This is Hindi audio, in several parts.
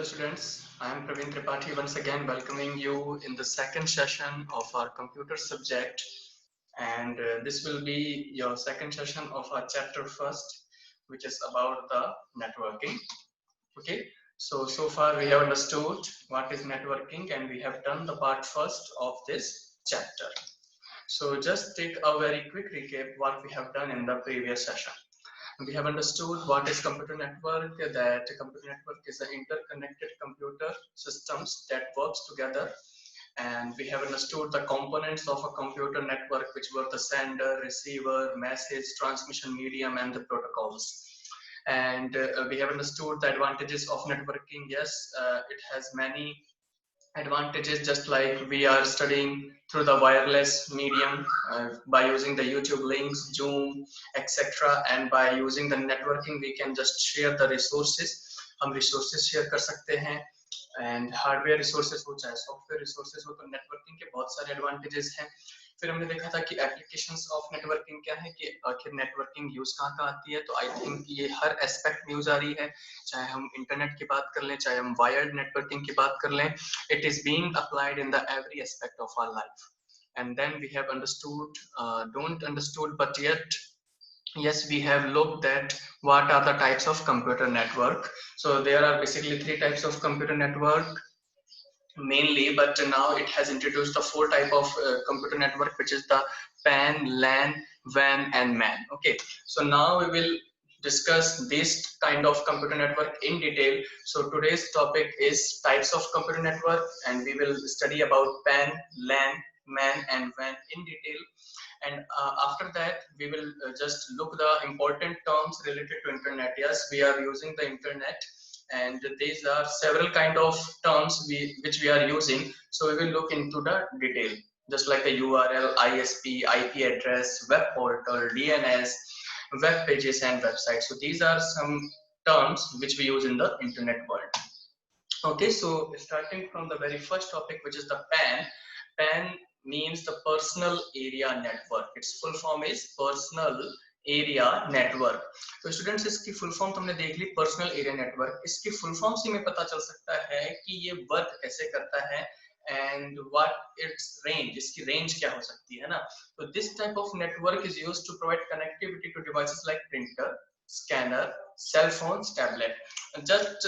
students, I am Praveen Tripathi once again welcoming you in the second session of our computer subject, and this will be your second session of our chapter first, which is about the networking. Okay, so far we have understood what is networking and we have done the part first of this chapter. So just take a very quick recap what we have done in the previous session. We have understood what is computer network, that a computer network is an interconnected computer systems that works together, and we have understood the components of a computer network, which were the sender, receiver, message transmission medium, and the protocols. And we have understood the advantages of networking. Yes, it has many advantages, just like we are studying through the wireless medium by using the YouTube links, Zoom, etc. And by using the networking we can just share the resources. हम resources share कर सकते हैं, and hardware resources हो चाहे software resources हो, तो networking के बहुत सारे advantages हैं. फिर हमने देखा था कि एप्लीकेशंस ऑफ नेटवर्किंग क्या है, कि आखिर नेटवर्किंग यूज कहाँ आती है. तो आई थिंक ये हर एस्पेक्ट में यूज आ रही है, चाहे हम इंटरनेट की बात कर लें, चाहे हम वायर्ड नेटवर्किंग की बात कर लें. It is being applied in the every aspect of our life. And then we have understood, don't understood, but yet yes, we have looked at what are the types of computer network. So there are basically three types of computer network mainly, but now it has introduced the four type of computer network, which is the PAN, LAN, WAN, and MAN. Okay, so now we will discuss this kind of computer network in detail. So today's topic is types of computer network, and we will study about PAN, LAN, MAN, and WAN in detail. And after that we will just look the important terms related to internet. Yes, we are using the internet, and these are several kind of terms which we are using. So we will look into the detail, just like a URL, ISP, IP address, web portal, DNS, web pages, and websites. So these are some terms which we use in the internet world. Okay, so starting from the very first topic, which is the PAN. PAN means the personal area network. Its full form is personal area network. तो स्टूडेंट्स इसकी फुल फॉर्म तुमने देख ली, पर्सनल एरिया नेटवर्क. इसकी फुल फॉर्म से हमें पता चल सकता है कि ये वर्क कैसे करता है एंड व्हाट इट्स रेंज, इसकी रेंज क्या हो सकती है ना. तो this type of network is used to provide connectivity to devices like printer, scanner, cell phones, tablet. Just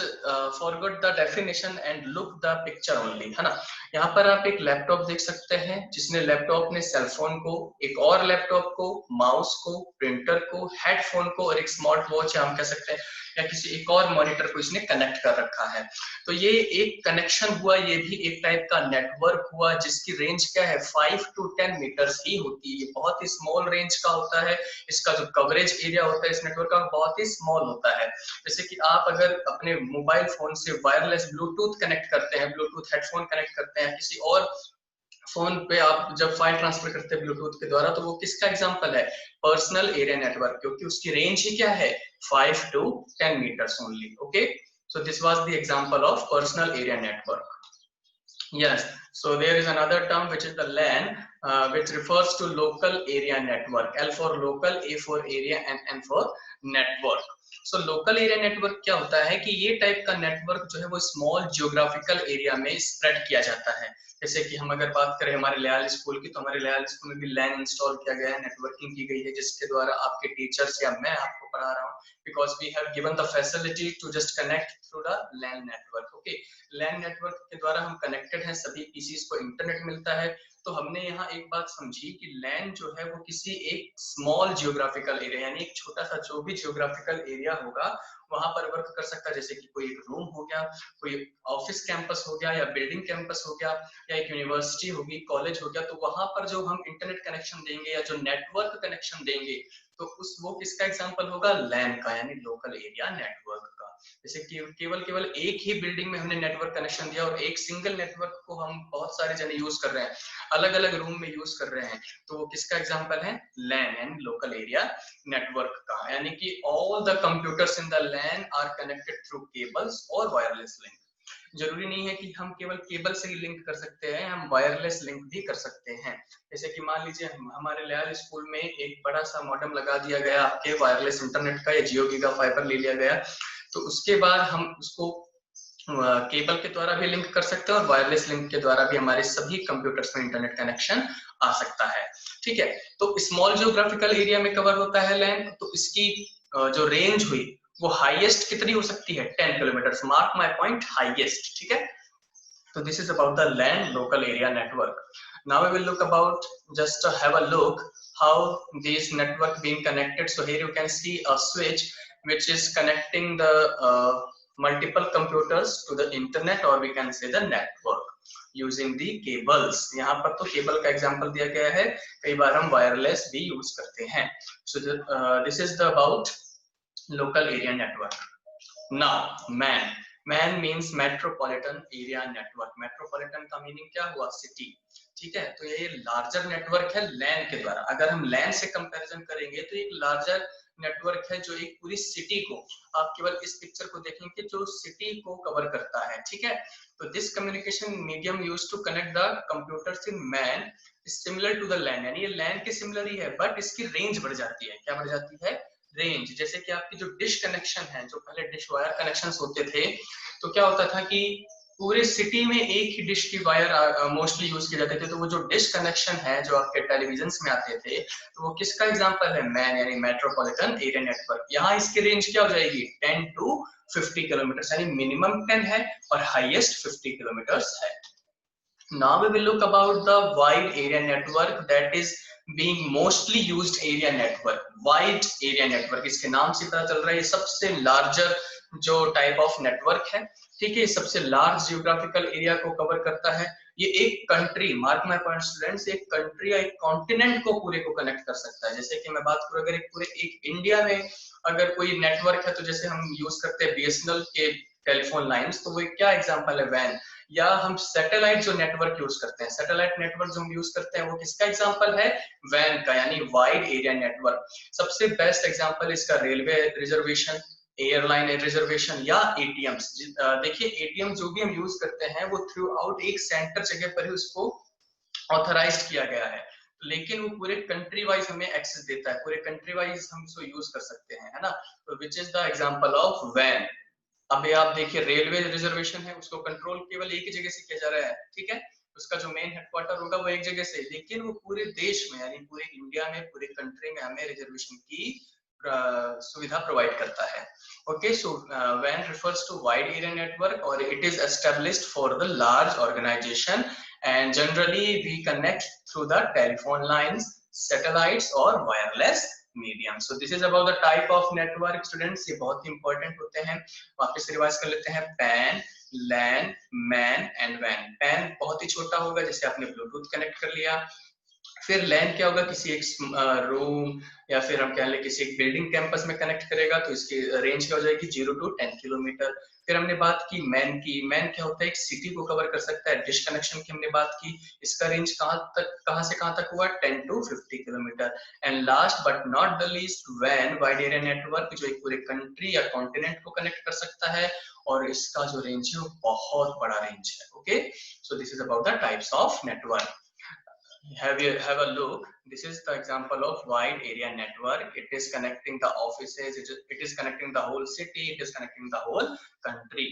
forget the definition and look the picture only, है ना. यहाँ पर आप एक लैपटॉप देख सकते हैं, जिसने लैपटॉप ने सेल फोन को, एक और लैपटॉप को, माउस को, प्रिंटर को, हेडफोन को और एक स्मार्ट वॉच हम कह सकते हैं, या किसी एक और मॉनिटर को इसने कनेक्ट कर रखा है. तो ये एक कनेक्शन हुआ, ये भी एक टाइप का नेटवर्क हुआ, जिसकी रेंज क्या है 5 to 10 मीटर्स ही होती है. ये बहुत ही स्मॉल रेंज का होता है. इसका जो कवरेज एरिया होता है इस नेटवर्क का बहुत ही स्मॉल होता है. जैसे कि आप अगर अपने मोबाइल फोन से वायरलेस ब्लूटूथ कनेक्ट करते हैं, ब्लूटूथ हेडफोन कनेक्ट करते हैं, किसी और फोन पे आप जब फाइल ट्रांसफर करते हैं ब्लूटूथ के द्वारा, तो वो किसका एग्जांपल है, पर्सनल एरिया नेटवर्क, क्योंकि उसकी रेंज ही क्या है 5 to 10 meters only. Okay, so this was the example of personal area network. Yes, so there is another term which is the LAN, which refers to local area network. L for local, A for area, and N for network. So local area network क्या होता है कि ये टाइप का नेटवर्क जो है वो स्मॉल जियोग्राफिकल एरिया में स्प्रेड किया जाता है. जैसे कि हम अगर बात करें हमारे लयाल स्कूल की, तो हमारे लयाल स्कूल में भी लैन इंस्टॉल किया गया है, नेटवर्किंग की गई है, जिसके द्वारा आपके टीचर्स या मैं आपको पढ़ा रहा हूँ, because we have given the facility to just connect through the LAN network. Okay, LAN network के द्वारा हम कनेक्टेड हैं, सभी पीसीस को इंटरनेट मिलता है. तो हमने यहाँ एक बात समझी कि लैन जो है वो किसी एक स्मॉल जियोग्राफिकल एरिया, यानी एक छोटा सा जो भी जियोग्राफिकल एरिया होगा वहां पर वर्क कर सकता है. जैसे कि कोई एक रूम हो गया, कोई ऑफिस कैंपस हो गया, या बिल्डिंग कैंपस हो गया, या एक यूनिवर्सिटी होगी, कॉलेज हो गया, तो वहां पर जो हम इंटरनेट कनेक्शन देंगे या जो नेटवर्क कनेक्शन देंगे, तो वो किसका एग्जांपल होगा, लैन का, यानी लोकल एरिया नेटवर्क का. जैसे कि केवल एक ही बिल्डिंग में हमने नेटवर्क कनेक्शन दिया और एक सिंगल नेटवर्क को हम बहुत सारे जने यूज कर रहे हैं, अलग अलग रूम में यूज कर रहे हैं, तो वो किसका एग्जांपल है, LAN and local area network का. यानी कि all the computers in the LAN are connected through cables और वायरलेस लिंक. जरूरी नहीं है कि हम केवल केबल से ही लिंक कर सकते हैं, हम वायरलेस लिंक भी कर सकते हैं. जैसे कि मान लीजिए हमारे लयाल स्कूल में एक बड़ा सा मॉडेम लगा दिया गया आपके वायरलेस इंटरनेट का, या जियो गीगा फाइबर ले लिया गया, तो उसके बाद हम उसको केबल के द्वारा भी लिंक कर सकते हैं और वायरलेस लिंक के द्वारा भी हमारे सभी कंप्यूटर्स में इंटरनेट कनेक्शन आ सकता है। ठीक है, तो स्मॉल जियोग्राफिकल एरिया में कवर होता है लैन, तो इसकी जो रेंज हुई वो हाईएस्ट कितनी हो सकती है, 10 kilometre. Mark my point, highest. ठीक है, so this is about the LAN local area network. Now we will look about, just have a look how these network being connected. So here you can see a switch which is connecting the multiple computers to the internet, or we can say the network using the cables. यहाँ पर तो केबल का एग्जांपल दिया गया है, कई बार हम वायरलेस भी यूज करते हैं. So this is the about local area network. Now MAN. Man means metropolitan area network. Metropolitan का मीनिंग क्या हुआ, सिटी. ठीक है, तो ये लार्जर नेटवर्क है लैन के द्वारा. अगर हम लैन से कंपैरिजन करेंगे तो एक लार्जर नेटवर्क है जो एक पूरी सिटी को, आप केवल इस पिक्चर को देखेंगे, जो सिटी को कवर करता है. ठीक है, तो this communication medium used to connect the computers in MAN similar to the LAN. यानी ये लैन के सिमिलर ही है, बट इसकी रेंज बढ़ जाती है. क्या बढ़ जाती है, रेंज. जैसे कि आपकी जो डिश कनेक्शन है, जो पहले डिश वायर कनेक्शंस होते थे, तो क्या होता था कि पूरे सिटी में एक ही डिश की वायर मोस्टली यूज किए जाते थे. तो वो जो डिश कनेक्शन है जो आपके टेलीविजन में आते थे, तो वो किसका एग्जांपल है, मैन यानी मेट्रोपॉलिटन एरिया नेटवर्क. यहाँ इसकी रेंज क्या हो जाएगी, 10 to 50 किलोमीटर, यानी मिनिमम 10 है और हाईएस्ट 50 किलोमीटर है. Now we will look about the wide area network, that is being mostly used area network. Wide area network, इसके नाम से पता चल रहा है ये सबसे लार्जर जो टाइप ऑफ नेटवर्क है. ठीक है, सबसे लार्ज जियोग्राफिकल एरिया को कवर करता है. ये एक country, mark my point students, एक कंट्री या एक कॉन्टिनेंट को पूरे को कनेक्ट कर सकता है. जैसे कि मैं बात करूं, अगर एक पूरे एक इंडिया में अगर कोई नेटवर्क है, तो जैसे हम यूज करते हैं बीएसएनएल के टेलीफोन लाइंस, तो वो क्या एग्जांपल है, वैन. या हम सैटेलाइट जो नेटवर्क यूज करते हैं, सैटेलाइट नेटवर्क जो हम यूज करते हैं, वो किसका एग्जांपल है, वैन का, यानी वाइड एरिया नेटवर्क. सबसे बेस्ट एग्जांपल इसका रेलवे रिजर्वेशन, एयरलाइन रिजर्वेशन या एटीएम्स. देखिए एटीएम जो भी हम यूज करते हैं वो थ्रू आउट एक सेंटर जगह पर ही उसको ऑथराइज्ड किया गया है, लेकिन वो पूरे कंट्री वाइज हमें एक्सेस देता है, पूरे कंट्री वाइज हम इसको यूज कर सकते हैं, है ना. तो which is the example of वैन. अभी आप देखिए रेलवे रिजर्वेशन है, उसको कंट्रोल केवल एक ही जगह से किया जा रहा है. ठीक है, उसका जो मेन हेडक्वार्टर होगा वो एक जगह से, लेकिन वो पूरे देश में यानी पूरे इंडिया में, पूरे कंट्री में हमें रिजर्वेशन की सुविधा प्रोवाइड करता है. Okay, so when refers to wide area network, और it is established for the large organization, and generally we connect through the telephone lines, satellites और wireless medium. So this is about the type of network students. ये बहुत ही इंपॉर्टेंट होते हैं. वापस रिवाइज कर लेते हैं. पैन, लैन, मैन एंड वैन. पैन बहुत ही छोटा होगा, जैसे आपने ब्लूटूथ कनेक्ट कर लिया. फिर लैन क्या होगा, किसी एक रूम या फिर हम कह लें किसी एक बिल्डिंग कैंपस में कनेक्ट करेगा, तो इसकी रेंज क्या हो जाएगी, 0 to 10 किलोमीटर. फिर हमने बात की मैन की. मैन क्या होता है, एक सिटी को कवर कर सकता है. डिश कनेक्शन की हमने बात की, इसका रेंज कहां से कहां तक हुआ, 10 to 50 kilometre. And last but not the least, वैन, वाइड एरिया नेटवर्क, जो एक पूरे कंट्री या कॉन्टिनेंट को कनेक्ट कर सकता है, और इसका जो रेंज है वो बहुत बड़ा रेंज है. Okay, so this is about the types of network. Have a look. This is the example of wide area network. It is connecting the offices, it is connecting the whole city, it is connecting the whole country.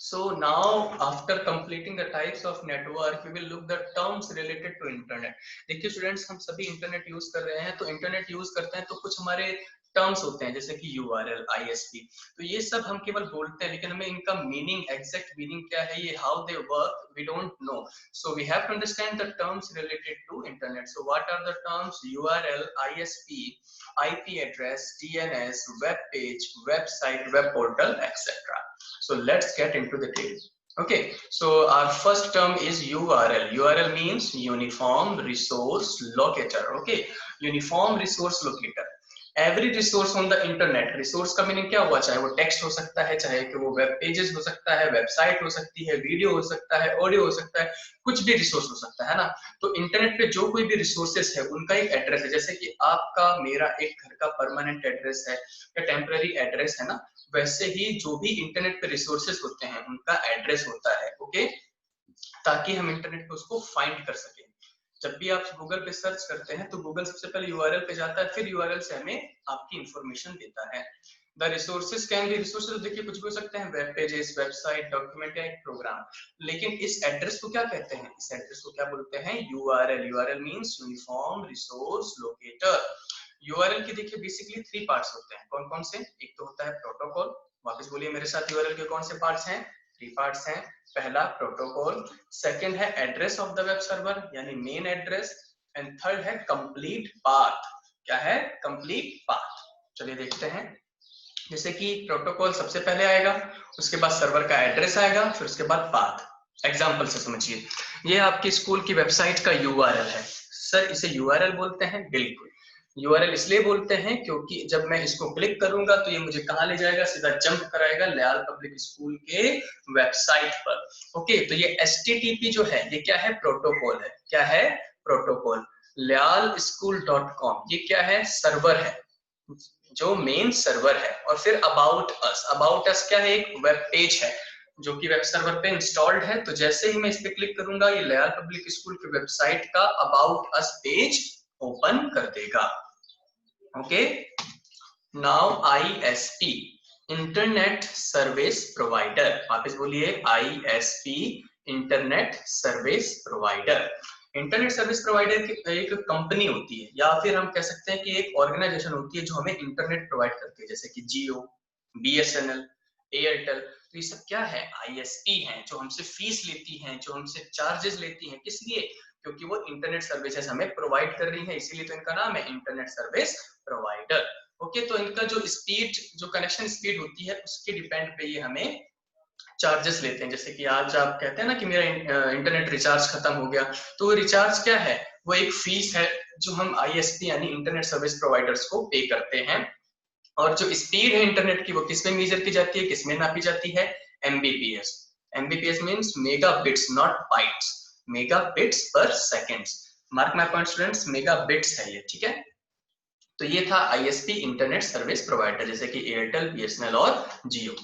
So now after completing the types of network, we will look the terms related to internet. देखिए स्टूडेंट्स, हम सभी इंटरनेट यूज कर रहे हैं, तो इंटरनेट यूज करते हैं तो कुछ हमारे टर्म्स होते हैं, जैसे कि URL, ISP. तो ये सब हम केवल बोलते हैं, लेकिन हमें इनका मीनिंग, एग्जैक्ट मीनिंग क्या है, ये how they work, we don't know. So we have to understand the terms related to internet. So what are the terms? URL, ISP, IP address, DNS, web page, website, web portal, etc. So let's get into the details. Okay, so our first term is URL. URL means Uniform Resource Locator. Okay, Uniform Resource Locator. Every resource on the internet. Resource का मीनिंग क्या हुआ, चाहे वो टेक्स्ट हो सकता है, चाहे कि वो वेब पेजेस हो सकता है, वेबसाइट हो सकती है, वीडियो हो सकता है, ऑडियो हो सकता है, कुछ भी रिसोर्स हो सकता है ना. तो इंटरनेट पे जो कोई भी रिसोर्सेस है उनका एक एड्रेस है. जैसे कि आपका मेरा एक घर का परमानेंट एड्रेस है या टेम्पररी एड्रेस है ना, वैसे ही जो भी इंटरनेट पे रिसोर्सेस होते हैं उनका एड्रेस होता है. ओके, ताकि हम इंटरनेट पे उसको फाइंड कर सके. जब भी आप गूगल पे सर्च करते हैं तो गूगल सबसे पहले यूआरएल पे जाता है, फिर यूआरएल से हमें आपकी इंफॉर्मेशन देता है। The resources can be, resources देखिए कुछ भी हो सकते हैं, वेब पेजेस, वेबसाइट, डॉक्यूमेंट या एक प्रोग्राम। लेकिन इस एड्रेस को क्या कहते हैं, इस एड्रेस को क्या बोलते हैं, URL. URL means uniform resource locator. URL के देखिए बेसिकली 3 पार्ट्स होते हैं। कौन कौन से? एक तो होता है प्रोटोकॉल। वापस बोलिए मेरे साथ, यूआरएल के कौन से पार्ट्स हैं? 3 पार्ट्स हैं। पहला प्रोटोकॉल, सेकंड है address of the web server यानी मेन एड्रेस, एंड थर्ड है कंप्लीट पाथ। क्या है? Complete path. चलिए देखते हैं। जैसे कि प्रोटोकॉल सबसे पहले आएगा, उसके बाद सर्वर का एड्रेस आएगा, फिर उसके बाद पाथ। एग्जांपल से समझिए, ये आपकी स्कूल की वेबसाइट का यूआरएल है। सर इसे यूआरएल बोलते हैं? बिल्कुल, यूआरएल इसलिए बोलते हैं क्योंकि जब मैं इसको क्लिक करूंगा तो ये मुझे कहां ले जाएगा, सीधा जंप कराएगा लयाल पब्लिक स्कूल के वेबसाइट पर। ओके, तो ये एचटीटीपी जो है ये क्या है? प्रोटोकॉल है। क्या है? प्रोटोकॉल। layalschool.com ये क्या है? सर्वर है, जो मेन सर्वर है। और फिर अबाउट अस, अबाउट अस क्या है? एक वेब पेज है जो कि वेब सर्वर पे इंस्टॉल्ड है। तो जैसे ही मैं इस पे क्लिक करूंगा ये लयाल पब्लिक स्कूल की वेबसाइट का अबाउट अस पेज ओपन कर देगा। Okay, now ISP, internet service provider. वापस बोलिए, ISP, internet service provider. Internet service provider की एक कंपनी होती है, या फिर हम कह सकते हैं कि एक ऑर्गेनाइजेशन होती है जो हमें इंटरनेट प्रोवाइड करती है, जैसे कि जियो, बीएसएनएल, एयरटेल। तो ये सब क्या है? आईएसपी हैं, जो हमसे फीस लेती हैं, जो हमसे चार्जेस लेती हैं। किस लिए? क्योंकि वो इंटरनेट सर्विसेज हमें प्रोवाइड कर रही है, इसीलिए तो इनका नाम है इंटरनेट सर्विस प्रोवाइडर। ओके, तो इनका जो स्पीड, जो कनेक्शन स्पीड होती है उसके डिपेंड पे ये हमें चार्जेस लेते हैं। जैसे कि आज आप कहते हैं ना कि मेरा इंटरनेट रिचार्ज खत्म हो गया, तो वो रिचार्ज क्या है? वो एक फीस है जो हम आईएसपी यानी इंटरनेट सर्विस प्रोवाइडर्स को पे करते हैं। और जो स्पीड है इंटरनेट की वो किसमें मेजर की जाती है, किसमें नापी जाती है? Mbps. Mbps means megabits not bytes, megabits per seconds. Mark my point students, megabits है ये, ठीक है। तो ये था आईएसपी, इंटरनेट सर्विस प्रोवाइडर, जैसे कि एयरटेल, बीएसएनएल और जियो।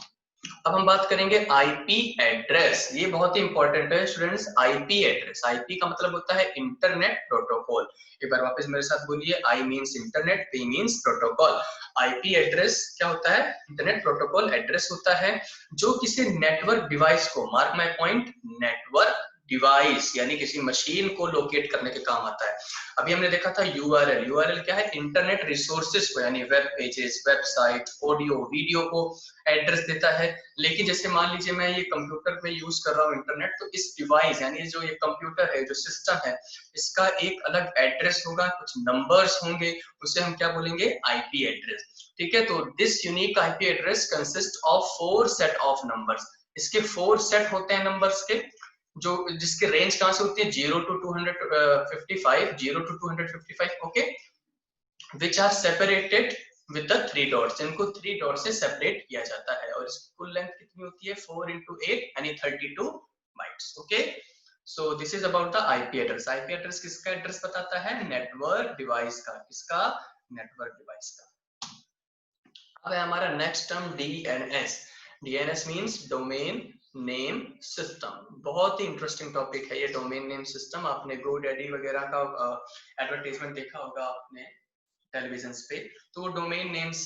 अब हम बात करेंगे आईपी एड्रेस। ये बहुत ही इंपॉर्टेंट है स्टूडेंट्स, आईपी एड्रेस। आईपी का मतलब होता है इंटरनेट प्रोटोकॉल। एक बार वापस मेरे साथ बोलिए, आई means internet, P means protocol. IP address क्या होता है? इंटरनेट प्रोटोकॉल एड्रेस होता है जो किसी नेटवर्क डिवाइस को, mark my point, network device यानी किसी मशीन को लोकेट करने के काम आता है। अभी हमने देखा था यूआरएल। यूआरएल क्या है? इंटरनेट रिसोर्सेज को यानी web pages, website, audio, video को एड्रेस देता है। लेकिन जैसे मान लीजिए मैं ये कंप्यूटर पे यूज कर रहा हूँ इंटरनेट, तो इस डिवाइस यानी जो ये कंप्यूटर है, जो सिस्टम है, इसका एक अलग एड्रेस होगा, कुछ नंबर्स होंगे, उसे हम क्या बोलेंगे? IP address. ठीक है, तो this unique IP address consist of 4 set of numbers. इसके 4 सेट होते हैं नंबर्स के, जो जिसके रेंज कहां से होती है? 0 to 255, 0 to 255, okay, which are separated with the 3 dots। इनको 3 dots से सेपरेट किया जाता है। और इसकी कुल लेंथ कितनी होती है? 4 into 8 यानी 32 bytes. Okay, so this is about the IP address. IP address किसका एड्रेस बताता है? नेटवर्क डिवाइस का। किसका? नेटवर्क डिवाइस का। अब है हमारा next term DNS. DNS means domain name system. बहुत ही इंटरेस्टिंग टॉपिक है ये डोमेन नेम सिस्टम। आपने GoDaddy वगैरह का एडवर्टाइजमेंट देखा होगा आपने टेलीविजन पे, तो वो डोमेन नेम्स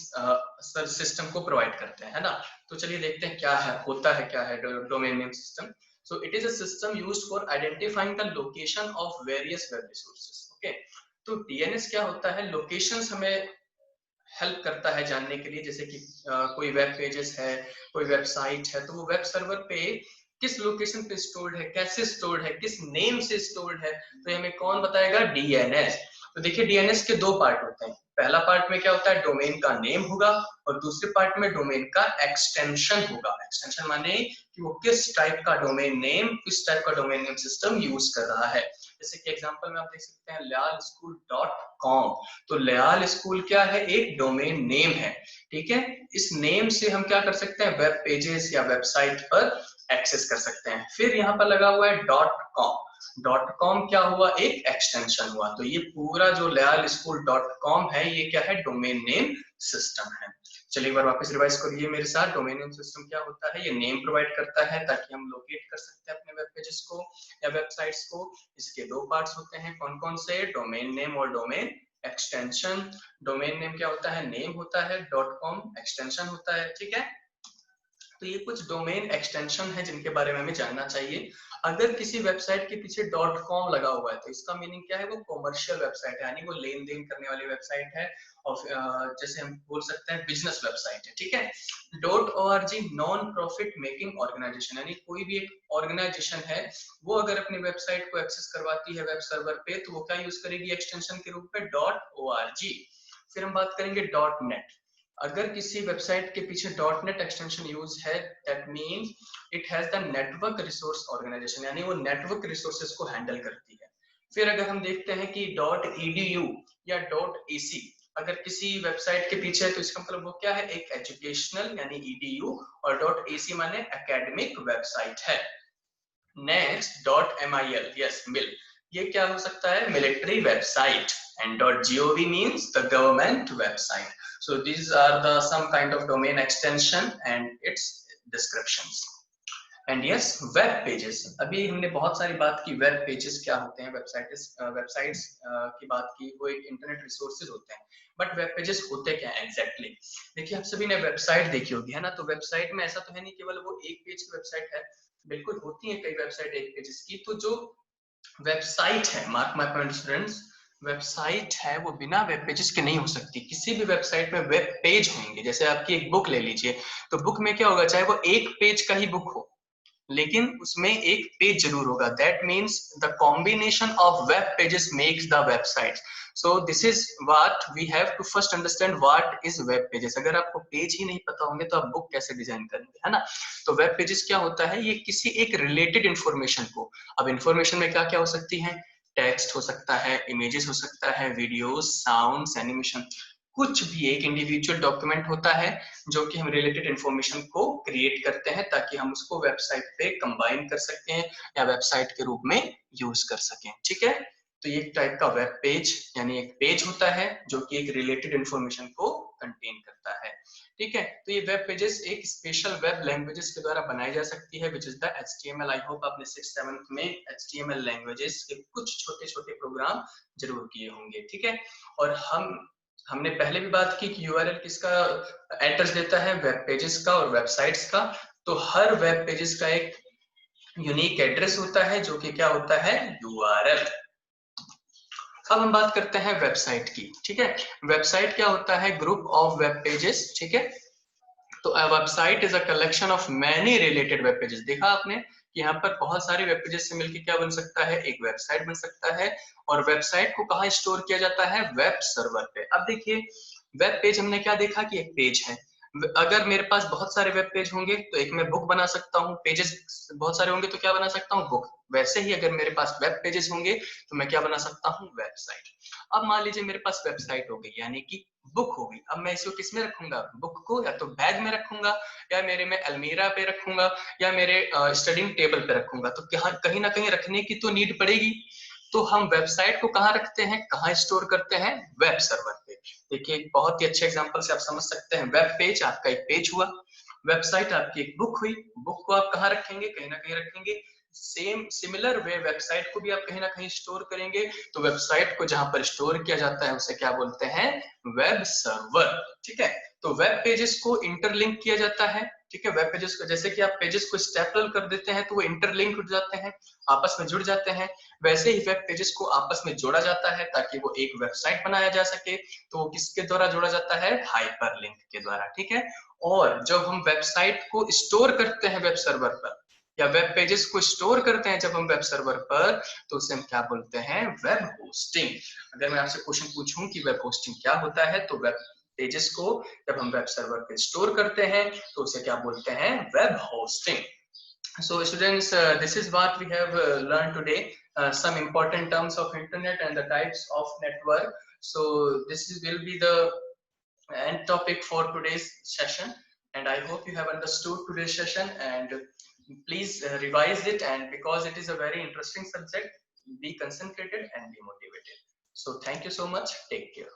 सिस्टम को प्रोवाइड करते हैं, है ना। तो चलिए देखते हैं क्या है, होता है क्या है domain name system. So it is a system used for identifying the location of various web resources. Okay, तो डीएनएस क्या होता है? लोकेशंस हमें हेल्प करता है जानने के लिए, जैसे कि कोई वेब पेजेस है, कोई वेबसाइट है, तो वो वेब सर्वर पे किस लोकेशन पे स्टोर्ड है, कैसे स्टोर्ड है, किस नेम से स्टोर्ड है, तो हमें कौन बताएगा? डीएनएस। तो देखिए डीएनएस के 2 पार्ट होते हैं। पहला पार्ट में क्या होता है? डोमेन का नेम होगा, और दूसरे पार्ट में डोमेन का एक्सटेंशन होगा। एक्सटेंशन माने कि वो किस टाइप का डोमेन नेम, किस टाइप का डोमेन नेम सिस्टम यूज कर रहा है। जैसे कि एग्जांपल में आप देख सकते हैं layalschool.com। तो लयाल स्कूल क्या है? एक डोमेन नेम है, ठीक है। इस नेम से हम क्या कर सकते हैं? वेब पेजेस या वेबसाइट पर एक्सेस कर सकते हैं। फिर यहाँ पर लगा हुआ है .com। .com क्या हुआ? एक एक्सटेंशन हुआ। तो ये पूरा जो layalschool.com है, ये क्या है? डोमेन नेम सिस्टम है। चलिए एक बार वापस रिवाइज करिए मेरे साथ। डोमेन नेम सिस्टम क्या होता है? ये नेम प्रोवाइड करता है ताकि हम लोकेट कर सकते हैं अपने वेब पेजेस को या वेबसाइट्स को। इसके दो पार्ट्स होते हैं, कौन कौन से? डोमेन नेम और डोमेन एक्सटेंशन। डोमेन नेम क्या होता है? नेम होता है, .com एक्सटेंशन होता है, ठीक है। तो ये कुछ डोमेन एक्सटेंशन है जिनके बारे में हमें जानना चाहिए। अगर किसी वेबसाइट के पीछे .com लगा हुआ है तो इसका मीनिंग क्या है? वो कॉमर्शियल वेबसाइट है, यानी वो लेन देन करने वाली वेबसाइट है, और जैसे हम बोल सकते हैं बिजनेस वेबसाइट है, ठीक है। .org non profit making organisation, यानी कोई भी एक ऑर्गेनाइजेशन है वो अगर अपनी वेबसाइट को एक्सेस करवाती है वेब सर्वर पे तो वो क्या यूज करेगी एक्सटेंशन के रूप में? .org। फिर हम बात करेंगे .net। अगर किसी वेबसाइट के पीछे .net एक्सटेंशन यूज है, that means it has the network resource organisation, यानी वो नेटवर्क रिसोर्सेज को हैंडल करती है। फिर अगर हम देखते हैं कि .edu या .ac अगर किसी वेबसाइट के पीछे है तो इसका मतलब वो क्या है? एक एजुकेशनल यानी edu, और .ac माने एकेडमिक वेबसाइट है। नेक्स्ट .mil, यस मिल, ये क्या हो सकता है? Military website. And .gov means the government website. So these are the some kind of domain extension and its descriptions. And yes web pages, अभी हमने बहुत सारी बात की वेब पेजेस क्या होते हैं, वेबसाइट्स की बात की, वो एक इंटरनेट रिसोर्सेज होते हैं। बट वेब पेजेस होते क्या है एग्जैक्टली? देखिए आप सभी ने वेबसाइट देखी होगी, है ना। तो वेबसाइट में ऐसा तो है नहीं केवल वो एक पेज की वेबसाइट है, बिल्कुल होती है कई वेबसाइट एक पेजेस की। तो जो वेबसाइट है, mark my point students, website है वो बिना वेब पेजेस के नहीं हो सकती। किसी भी वेबसाइट में वेब पेज होंगे, जैसे आपकी एक बुक ले लीजिए, तो बुक में क्या होगा? चाहे वो एक पेज का ही बुक हो लेकिन उसमें एक पेज जरूर होगा। That means the combination of web pages makes the website. So this is what we have to first understand what is web pages. अगर आपको पेज ही नहीं पता होंगे तो आप बुक कैसे डिजाइन करेंगे, है ना। तो वेब पेजेस क्या होता है? ये किसी एक रिलेटेड इंफॉर्मेशन को, अब इंफॉर्मेशन में क्या क्या हो सकती है? टेक्स्ट हो सकता है, इमेजेस हो सकता है, वीडियोस, साउंड्स, एनिमेशन, कुछ भी एक इंडिविजुअल डॉक्यूमेंट होता है जो कि हम रिलेटेड इंफॉर्मेशन को क्रिएट करते हैं ताकि हम उसको वेबसाइट पे कंबाइन कर सकते हैं या वेबसाइट के रूप में यूज कर सकें, ठीक है। तो ये एक टाइप का वेब पेज यानी एक पेज होता है जो कि एक रिलेटेड इंफॉर्मेशन को कंटेन करता है, ठीक है। तो ये वेब पेजेस एक स्पेशल वेब लैंग्वेजेस के द्वारा बनाई जा सकती है, विच is the HTML। I hope आपने 6th-7th में HTML लैंग्वेजेस के कुछ छोटे छोटे प्रोग्राम जरूर किए होंगे, ठीक है। और हमने पहले भी बात की कि यूआरएल किसका एड्रेस देता है? वेब पेजेस का और वेबसाइट्स का। तो हर वेब पेजेस का एक यूनिक एड्रेस होता है जो कि क्या होता है? यूआरएल। अब हम बात करते हैं वेबसाइट की, ठीक है। वेबसाइट क्या होता है? ग्रुप ऑफ वेब पेजेस, ठीक है। तो a website is a collection of many related web pages। देखा आपने कि यहाँ पर बहुत सारे वेब पेजेस से मिलकर क्या बन सकता है? एक वेबसाइट बन सकता है। और वेबसाइट को कहाँ स्टोर किया जाता है? वेब सर्वर पे। अब देखिए वेब पेज हमने क्या देखा कि एक पेज है। अगर मेरे पास बहुत सारे वेब पेज होंगे तो एक मैं बुक बना सकता हूँ, पेजेस बहुत सारे होंगे तो क्या बना सकता हूँ? बुक। वैसे ही अगर मेरे पास वेब पेजेस होंगे तो मैं क्या बना सकता हूँ? वेबसाइट। अब मान लीजिए मेरे पास वेबसाइट हो गई यानी कि बुक होगी, अब मैं इसको किस में रखूंगा? बुक को या तो बैग में रखूंगा या मेरे में अलमीरा पे रखूंगा या मेरे स्टडिंग टेबल पे रखूंगा। तो कहीं ना कहीं रखने की तो नीड पड़ेगी। तो हम वेबसाइट को कहाँ रखते हैं, कहाँ स्टोर करते हैं? वेब सर्वर पे। देखिए बहुत ही अच्छे एग्जांपल से आप समझ सकते हैं। वेब पेज आपका एक पेज हुआ, वेबसाइट आपकी एक बुक हुई। बुक को आप कहाँ रखेंगे? कहीं ना कहीं रखेंगे। सेम सिमिलर वे वेबसाइट को भी आप कहीं ना कहीं स्टोर करेंगे। तो वेबसाइट को जहां पर स्टोर किया जाता है उसे क्या बोलते हैं? वेब सर्वर, ठीक है। तो वेब पेजेस को इंटरलिंक किया जाता है, ठीक है। वेब पेजेस को जैसे कि आप पेजेस को स्टेपल कर देते हैं तो वो इंटरलिंक हो जाते हैं, आपस में जुड़ जाते हैं। वैसे ही वेब पेजेस को आपस में जोड़ा जाता है ताकि वो एक वेबसाइट बनाया जा सके। तो वो किसके द्वारा जोड़ा जाता है? हाइपरलिंक के द्वारा, ठीक है। और जब हम वेबसाइट को स्टोर करते हैं वेब सर्वर पर या वेब पेजेस को स्टोर करते हैं जब हम वेब सर्वर पर, तो उसे हम क्या बोलते हैं? Web hosting. अगर मैं आपसे क्वेश्चन पूछूं कि वेब होस्टिंग क्या होता है तो वेब पेजेस को जब हम वेब सर्वर पे स्टोर करते हैं तो उसे क्या बोलते हैं? Web hosting. So students, this is what we have learned today, some important terms of internet and the types of network. So this will be the end topic for today's session, and I hope you have understood today's session, and please revise it, and because it is a very interesting subject, be concentrated and be motivated. So thank you so much, take care.